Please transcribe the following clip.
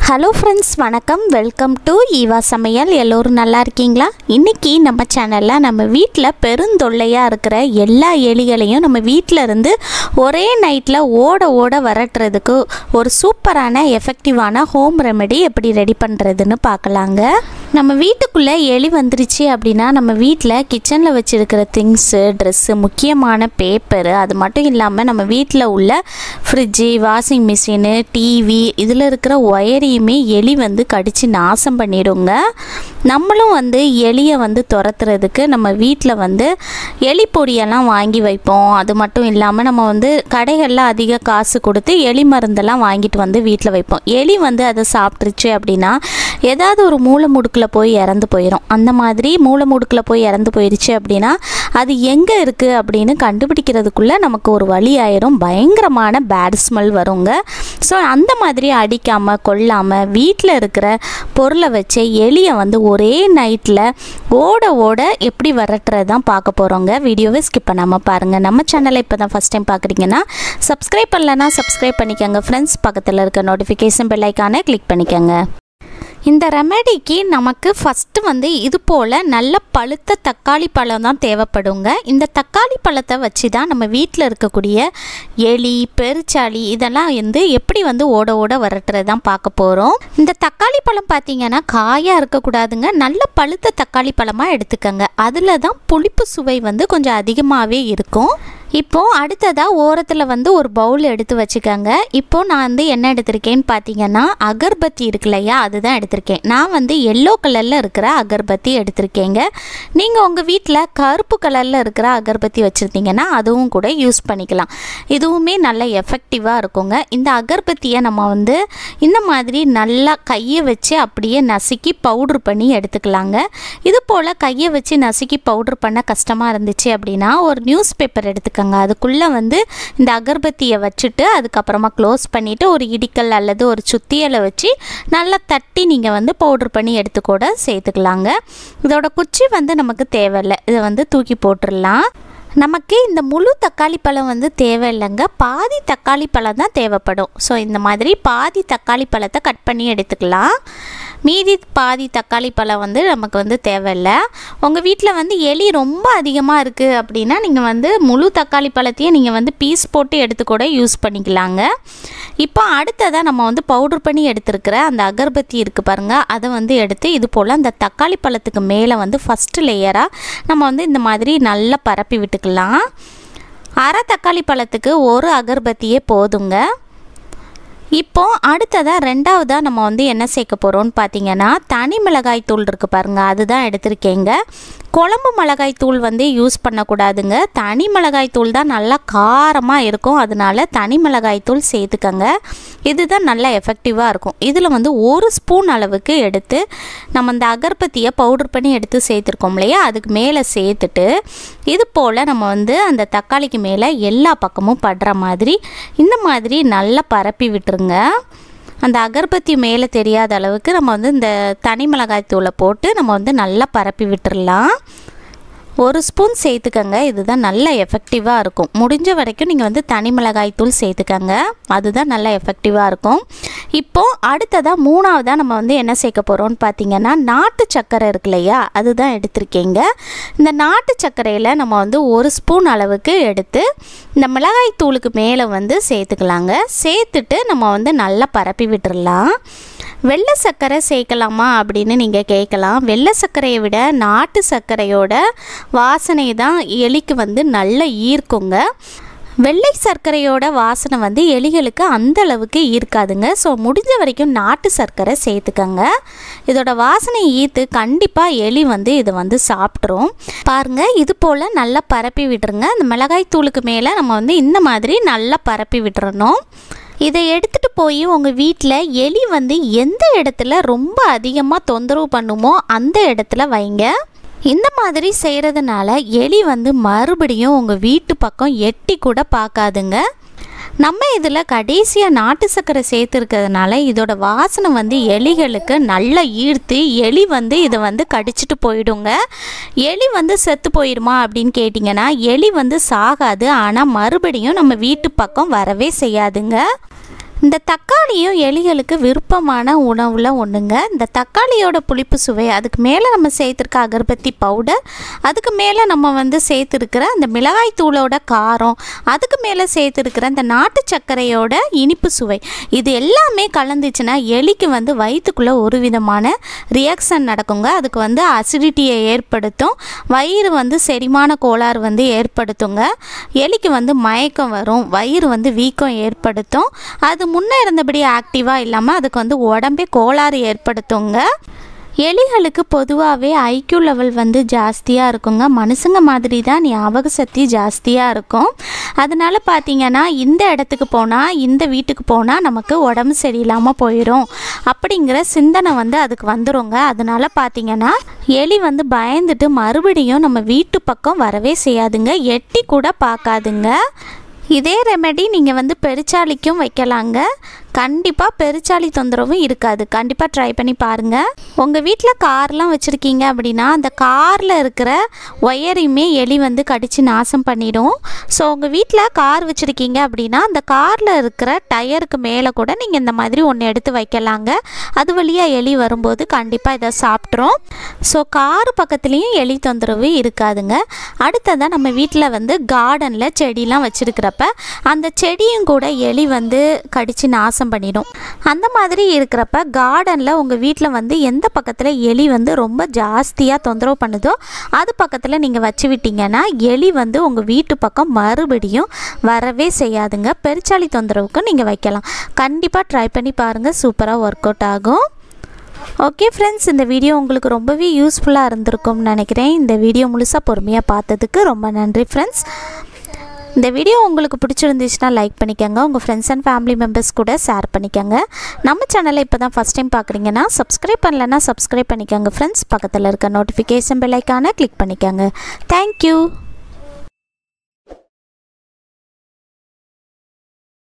Hello friends, வணக்கம். Welcome to Eva சமையல். எல்லோரும் நல்லா இருக்கீங்களா? இன்றைக்கி நம்ம சேனலில் நம்ம வீட்டில் பெருந்தொல்லையாக இருக்கிற எல்லா எலிகளையும் நம்ம வீட்டில் இருந்து ஒரே நைட்டில் ஓட வரட்டுறதுக்கு ஒரு சூப்பரான எஃபெக்டிவான ஹோம் ரெமெடி எப்படி ரெடி பண்ணுறதுன்னு பார்க்கலாங்க. நம்ம வீட்டுக்குள்ளே எலி வந்துருச்சு அப்படின்னா நம்ம வீட்டில் கிச்சனில் வச்சுருக்கிற திங்ஸு, ட்ரெஸ்ஸு, முக்கியமான பேப்பரு, அது மட்டும் இல்லாமல் நம்ம வீட்டில் உள்ள ஃப்ரிட்ஜு, வாஷிங் மிஷினு, டிவி, இதில் இருக்கிற ஒயரையுமே எலி வந்து கடித்து நாசம் பண்ணிடுங்க. நம்மளும் வந்து எலியை வந்து துரத்துறதுக்கு நம்ம வீட்டில் வந்து எலி பொடியெல்லாம் வாங்கி வைப்போம். அது மட்டும் இல்லாமல் நம்ம வந்து கடைகளில் அதிக காசு கொடுத்து எலி மருந்தெல்லாம் வாங்கிட்டு வந்து வீட்டில் வைப்போம். எலி வந்து அதை சாப்பிட்ருச்சு அப்படின்னா ஏதாவது ஒரு மூளை முடுக்கில் போய் இறந்து போயிடும். அந்த மாதிரி மூளை முடுக்கில் போய் இறந்து போயிடுச்சு அப்படின்னா அது எங்கே இருக்குது அப்படின்னு கண்டுபிடிக்கிறதுக்குள்ளே நமக்கு ஒரு வழி ஆயிரும். பயங்கரமான பேட் ஸ்மெல் வருங்க. ஸோ அந்த மாதிரி அடிக்காமல் கொல்லாமல் வீட்டில் இருக்கிற பொருளை வச்சு எலியை வந்து ஒரே நைட்டில் ஓட எப்படி வரட்டுறது தான் பார்க்க போகிறோங்க. வீடியோவை ஸ்கிப் பண்ணாமல் பாருங்கள். நம்ம சேனலை இப்போ தான் ஃபஸ்ட் டைம் பார்க்குறீங்கன்னா சப்ஸ்கிரைப் பண்ணலன்னா சப்ஸ்கிரைப் பண்ணிக்கோங்க ஃப்ரெண்ட்ஸ். பக்கத்தில் இருக்க நோட்டிஃபிகேஷன் பெல் ஐக்கானை கிளிக் பண்ணிக்கோங்க. இந்த ரெமெடிக்கு நமக்கு ஃபஸ்ட்டு வந்து இது போல் நல்ல பழுத்த தக்காளி பழம் தான் தேவைப்படுங்க. இந்த தக்காளி பழத்தை வச்சு தான் நம்ம வீட்டில் இருக்கக்கூடிய எலி, பெருச்சாளி இதெல்லாம் வந்து எப்படி வந்து ஓட வரட்டுறது தான் பார்க்க போகிறோம். இந்த தக்காளி பழம் பார்த்திங்கன்னா காயாக இருக்கக்கூடாதுங்க. நல்ல பழுத்த தக்காளி பழமாக எடுத்துக்கோங்க. அதில் தான் புளிப்பு சுவை வந்து கொஞ்சம் அதிகமாகவே இருக்கும். இப்போது அடுத்ததாக ஓரத்தில் வந்து ஒரு பவுல் எடுத்து வச்சுக்கோங்க. இப்போது நான் வந்து என்ன எடுத்திருக்கேன்னு பார்த்தீங்கன்னா அகர்பத்தி இருக்கு இல்லையா, அதுதான் எடுத்திருக்கேன். நான் வந்து எல்லோ கலரில் இருக்கிற அகர்பத்தி எடுத்திருக்கேங்க. நீங்கள் உங்கள் வீட்டில் கருப்பு கலரில் இருக்கிற அகர்பத்தி வச்சுருந்தீங்கன்னா அதுவும் கூட யூஸ் பண்ணிக்கலாம். இதுவுமே நல்ல எஃபெக்டிவாக இருக்குங்க. இந்த அகர்பத்தியை நம்ம வந்து இந்த மாதிரி நல்லா கையை வச்சு அப்படியே நசுக்கி பவுட்ரு பண்ணி எடுத்துக்கலாங்க. இது போல் கையை வச்சு நசுக்கி பவுட்ரு பண்ண கஷ்டமாக இருந்துச்சு அப்படின்னா ஒரு நியூஸ் பேப்பர் எடுத்துக்கோங்க. அதுக்குள்ளே வந்து இந்த அகர்பத்தியை வச்சுட்டு அதுக்கப்புறமா க்ளோஸ் பண்ணிவிட்டு ஒரு இடிக்கல் அல்லது ஒரு சுத்தியலை வச்சு நல்லா தட்டி நீங்கள் வந்து பவுட்ரு பண்ணி எடுத்து கூட சேர்த்துக்கலாங்க. இதோட குச்சி வந்து நமக்கு தேவையில்லை, இதை வந்து தூக்கி போட்டுடலாம். நமக்கு இந்த முழு தக்காளி பழம் வந்து தேவையில்லைங்க, பாதி தக்காளி பழம் தான் தேவைப்படும். ஸோ இந்த மாதிரி பாதி தக்காளி பழத்தை கட் பண்ணி எடுத்துக்கலாம். மீதி பாதி தக்காளி பழம் வந்து நமக்கு வந்து தேவையில்லை. உங்கள் வீட்டில் வந்து எலி ரொம்ப அதிகமாக இருக்குது அப்படின்னா நீங்கள் வந்து முழு தக்காளி பழத்தையும் நீங்கள் வந்து பீஸ் போட்டு எடுத்து கூட யூஸ் பண்ணிக்கலாங்க. இப்போ அடுத்ததாக நம்ம வந்து பவுட்ரு பண்ணி எடுத்துருக்கிற அந்த அகர்பத்தி இருக்குது பாருங்கள், அதை வந்து எடுத்து இது போல் அந்த தக்காளி பழத்துக்கு மேலே வந்து ஃபஸ்ட்டு லேயராக நம்ம வந்து இந்த மாதிரி நல்லா பரப்பி விட்டுக்கலாம். அரை தக்காளி பழத்துக்கு ஒரு அகர்பத்தியே போதுங்க. இப்போது அடுத்ததாக ரெண்டாவதாக நம்ம வந்து என்ன சேர்க்க போகிறோம்னு பார்த்தீங்கன்னா தனி மிளகாய் தூள் இருக்குது பாருங்கள், அதுதான் எடுத்திருக்கேங்க. குழம்பு மிளகாய் தூள் வந்து யூஸ் பண்ணக்கூடாதுங்க. தனி மிளகாய் தூள் தான் நல்லா காரமாக இருக்கும். அதனால தனி மிளகாய் தூள் சேர்த்துக்கங்க. இதுதான் நல்லா எஃபெக்டிவாக இருக்கும். இதில் வந்து ஒரு ஸ்பூன் அளவுக்கு எடுத்து நம்ம இந்த அகர்பத்தியை பவுட்ரு பண்ணி எடுத்து சேர்த்துருக்கோம் இல்லையா, அதுக்கு மேலே சேர்த்துட்டு இது போல் நம்ம வந்து அந்த தக்காளிக்கு மேலே எல்லா பக்கமும் படுற மாதிரி இந்த மாதிரி நல்லா பரப்பி விட்டுருங்க. அந்த அகர்பத்தி மேலே தெரியாத அளவுக்கு நம்ம வந்து இந்த தனி மிளகாய் தூளை போட்டு நம்ம வந்து நல்லா பரப்பி விட்டுடலாம். ஒரு ஸ்பூன் சேர்த்துக்கங்க. இதுதான் நல்ல எஃபெக்டிவாக இருக்கும். முடிஞ்ச வரைக்கும் நீங்கள் வந்து தனி மிளகாய் தூள் சேர்த்துக்கங்க, அதுதான் நல்ல எஃபெக்டிவாக இருக்கும். இப்போது அடுத்ததாக மூணாவதாக நம்ம வந்து என்ன சேர்க்க போகிறோம்னு பார்த்தீங்கன்னா நாட்டு சர்க்கரை இருக்கு இல்லையா, அதுதான் எடுத்திருக்கேங்க. இந்த நாட்டு சர்க்கரையில் நம்ம வந்து ஒரு ஸ்பூன் அளவுக்கு எடுத்து இந்த மிளகாய் தூளுக்கு மேலே வந்து சேர்த்துக்கலாங்க. சேர்த்துட்டு நம்ம வந்து நல்லா பரப்பி விட்டுடலாம். வெள்ளை சர்க்கரை சேர்க்கலாமா அப்படின்னு நீங்கள் கேட்கலாம். வெள்ளை சர்க்கரையை விட நாட்டு சர்க்கரையோட வாசனை தான் எலிக்கு வந்து நல்ல ஈர்க்குங்க. வெள்ளை சர்க்கரையோட வாசனை வந்து எலிகளுக்கு அந்த அளவுக்கு ஈர்க்காதுங்க. ஸோ முடிஞ்ச வரைக்கும் நாட்டு சர்க்கரை சேர்த்துக்கங்க. இதோட வாசனை ஈர்த்து கண்டிப்பாக எலி வந்து இதை வந்து சாப்பிட்ரும். பாருங்கள், இது போல் நல்லா பரப்பி விட்டுருங்க. அந்த மிளகாய் தூளுக்கு மேலே நம்ம வந்து இந்த மாதிரி நல்லா பரப்பி விட்டுறணும். இதை எடுத்துகிட்டு போய் உங்கள் வீட்டில் எலி வந்து எந்த இடத்துல ரொம்ப அதிகமாக தொந்தரவு பண்ணுமோ அந்த இடத்துல வைங்க. இந்த மாதிரி செய்கிறதுனால எலி வந்து மறுபடியும் உங்கள் வீட்டு பக்கம் எட்டி கூட பார்க்காதுங்க. நம்ம இதில் கடைசியாக நாட்டு சர்க்கரை சேர்த்துருக்கிறதுனால இதோட வாசனை வந்து எலிகளுக்கு நல்லா ஈர்த்து எலி வந்து இதை வந்து கடிச்சிட்டு போயிடுங்க. எலி வந்து செத்து போயிடுமா அப்படின்னு கேட்டிங்கன்னா எலி வந்து சாகாது, ஆனால் மறுபடியும் நம்ம வீட்டு பக்கம் வரவே செய்யாதுங்க. இந்த தக்காளியும் எலிகளுக்கு விருப்பமான உணவில் ஒன்றுங்க. இந்த தக்காளியோட புளிப்பு சுவை, அதுக்கு மேலே நம்ம சேர்த்துருக்க அகர்பத்தி பவுடர், அதுக்கு மேலே நம்ம சேர்த்துருக்கிற அந்த மிளகாய் தூளோட காரம், அதுக்கு மேலே சேர்த்துருக்கிற இந்த நாட்டு சர்க்கரையோட இனிப்பு சுவை, இது எல்லாமே கலந்துச்சுன்னா எலிக்கு வயிற்றுக்குள்ளே ஒரு விதமான ரியாக்ஷன் நடக்குங்க. அதுக்கு அசிடிட்டியை ஏற்படுத்தும், வயிறு செரிமான கோளாறு ஏற்படுத்துங்க, எலிக்கு மயக்கம் வரும், வயிறு வீக்கம் ஏற்படுத்தும். அது முன்னே இருந்தபடி ஆக்டிவாக இல்லாமல் அதுக்கு உடம்பே கோளாறு ஏற்படுத்துங்க. எலிகளுக்கு பொதுவாகவே ஐக்யூ லெவல் ஜாஸ்தியாக இருக்குங்க. மனுஷங்க மாதிரி தான் ஞாபக சக்தி ஜாஸ்தியாக இருக்கும். அதனால் பார்த்திங்கன்னா இந்த இடத்துக்கு போனால், இந்த வீட்டுக்கு போனால் நமக்கு உடம்பு சரியில்லாமல் போயிடும் அப்படிங்கிற சிந்தனை அதுக்கு வந்துடுங்க. அதனால் பார்த்திங்கன்னா எலி பயந்துட்டு மறுபடியும் நம்ம வீட்டு பக்கம் வரவே செய்யாதுங்க, எட்டி கூட பார்க்காதுங்க. இதே ரெமெடி நீங்கள் பெருச்சாளிக்கும் வைக்கலாங்க. கண்டிப்பாக பெருச்சாளி தொந்தரவும் இருக்காது. கண்டிப்பாக ட்ரை பண்ணி பாருங்கள். உங்கள் வீட்டில் கார்லாம் வச்சுருக்கீங்க அப்படின்னா அந்த காரில் இருக்கிற ஒயரையுமே எலி கடித்து நாசம் பண்ணிடும். ஸோ உங்கள் வீட்டில் கார் வச்சுருக்கீங்க அப்படின்னா அந்த காரில் இருக்கிற டயருக்கு மேலே கூட நீங்கள் இந்த மாதிரி ஒன்று எடுத்து வைக்கலாங்க. அது வழியாக எலி வரும்போது கண்டிப்பாக இதை சாப்பிட்றோம். ஸோ கார் பக்கத்துலேயும் எலி தொந்தரவு இருக்காதுங்க. அடுத்ததாக நம்ம வீட்டில் கார்டனில் செடிலாம் வச்சுருக்கிறப்ப அந்த செடியும் கூட எலி கடித்து நாசம் பண்ணிடும். அந்த மாதிரி இருக்கிறப்ப கார்டனில் உங்கள் வீட்டில் எந்த பக்கத்தில் எலி ரொம்ப ஜாஸ்தியாக தொந்தரவு பண்ணுதோ அது பக்கத்தில் நீங்கள் வச்சு விட்டீங்கன்னா எலி உங்கள் வீட்டு பக்கம் மறுபடியும் வரவே செய்யாதுங்க. பெருச்சாளி தொந்தரவுக்கு நீங்கள் வைக்கலாம். கண்டிப்பாக ட்ரை பண்ணி பாருங்கள், சூப்பராக ஒர்க் அவுட் ஆகும். ஓகே ஃப்ரெண்ட்ஸ், இந்த வீடியோ உங்களுக்கு ரொம்பவே யூஸ்ஃபுல்லாக இருந்திருக்கும்னு நினைக்கிறேன். இந்த வீடியோ முழுசாக பொறுமையாக பார்த்ததுக்கு ரொம்ப நன்றி ஃப்ரெண்ட்ஸ். இந்த வீடியோ உங்களுக்கு பிடிச்சிருந்துச்சுன்னா லைக் பண்ணிக்கோங்க, உங்கள் ஃப்ரெண்ட்ஸ் அண்ட் ஃபேமிலி மெம்பர்ஸ் கூட ஷேர் பண்ணிக்கோங்க. நம்ம சேனலை இப்போ தான் ஃபஸ்ட் டைம் பார்க்குறீங்கன்னா சப்ஸ்கிரைப் பண்ணலைன்னா சப்ஸ்கிரைப் பண்ணிக்கோங்க ஃப்ரெண்ட்ஸ். பக்கத்தில் இருக்க நோட்டிஃபிகேஷன் பெல் ஐக்கானை கிளிக் பண்ணிக்கோங்க. தேங்க்யூ.